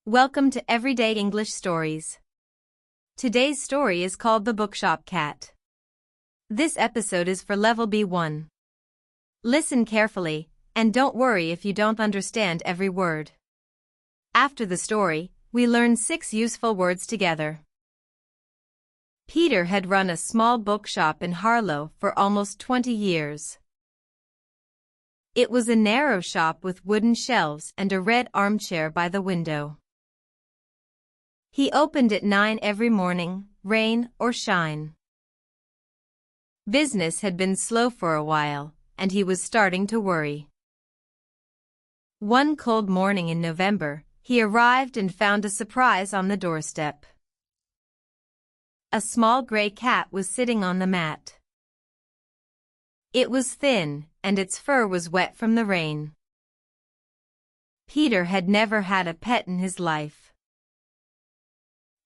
Welcome to Everyday English Stories. Today's story is called The Bookshop Cat. This episode is for Level B1. Listen carefully, and don't worry if you don't understand every word. After the story, we learn 6 useful words together. Peter had run a small bookshop in Harlow for almost 20 years. It was a narrow shop with wooden shelves and a red armchair by the window. He opened at 9 every morning, rain or shine. Business had been slow for a while, and he was starting to worry. One cold morning in November, he arrived and found a surprise on the doorstep. A small gray cat was sitting on the mat. It was thin, and its fur was wet from the rain. Peter had never had a pet in his life.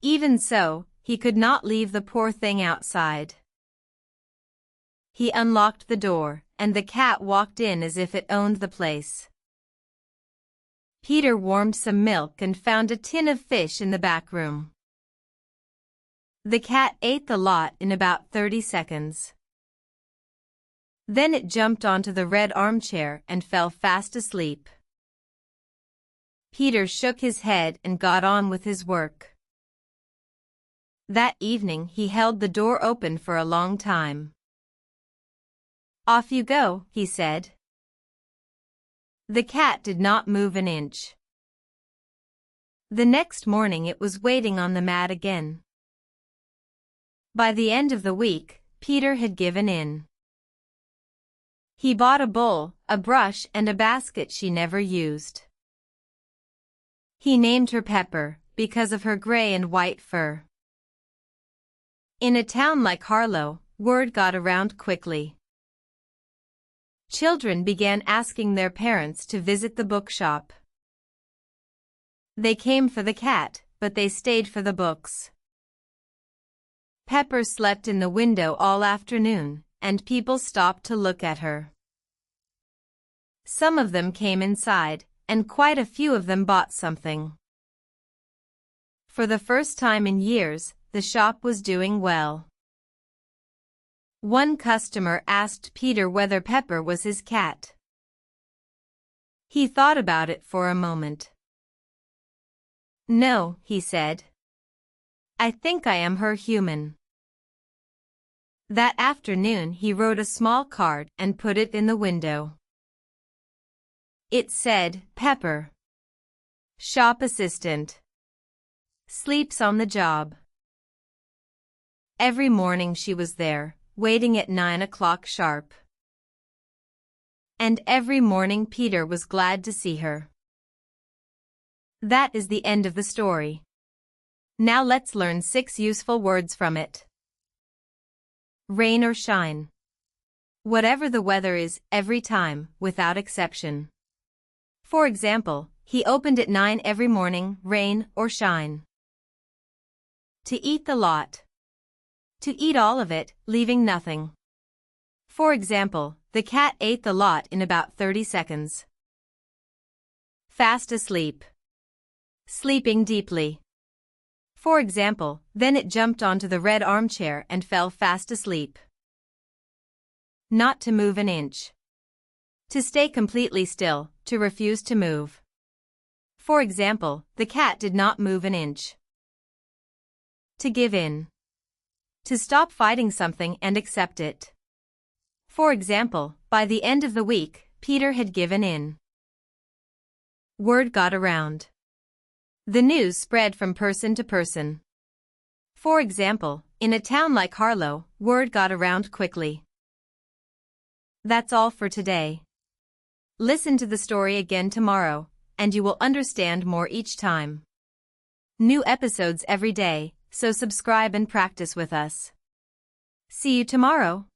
Even so, he could not leave the poor thing outside. He unlocked the door, and the cat walked in as if it owned the place. Peter warmed some milk and found a tin of fish in the back room. The cat ate the lot in about 30 seconds. Then it jumped onto the red armchair and fell fast asleep. Peter shook his head and got on with his work. That evening he held the door open for a long time. "Off you go," he said. The cat did not move an inch. The next morning it was waiting on the mat again. By the end of the week, Peter had given in. He bought a bowl, a brush and a basket she never used. He named her Pepper, because of her gray and white fur. In a town like Harlow, word got around quickly. Children began asking their parents to visit the bookshop. They came for the cat, but they stayed for the books. Pepper slept in the window all afternoon, and people stopped to look at her. Some of them came inside, and quite a few of them bought something. For the first time in years, the shop was doing well. One customer asked Peter whether Pepper was his cat. He thought about it for a moment. "No," he said. "I think I am her human." That afternoon he wrote a small card and put it in the window. It said, "Pepper, shop assistant, sleeps on the job." Every morning she was there, waiting at 9 o'clock sharp. And every morning Peter was glad to see her. That is the end of the story. Now let's learn 6 useful words from it. Rain or shine. Whatever the weather is, every time, without exception. For example, he opened at 9 every morning, rain or shine. To eat the lot. To eat all of it, leaving nothing. For example, the cat ate the lot in about 30 seconds. Fast asleep. Sleeping deeply. For example, then it jumped onto the red armchair and fell fast asleep. Not to move an inch. To stay completely still, to refuse to move. For example, the cat did not move an inch. To give in. To stop fighting something and accept it. For example, by the end of the week, Peter had given in. Word got around. The news spread from person to person. For example, in a town like Harlow, word got around quickly. That's all for today. Listen to the story again tomorrow, and you will understand more each time. New episodes every day, so subscribe and practice with us. See you tomorrow.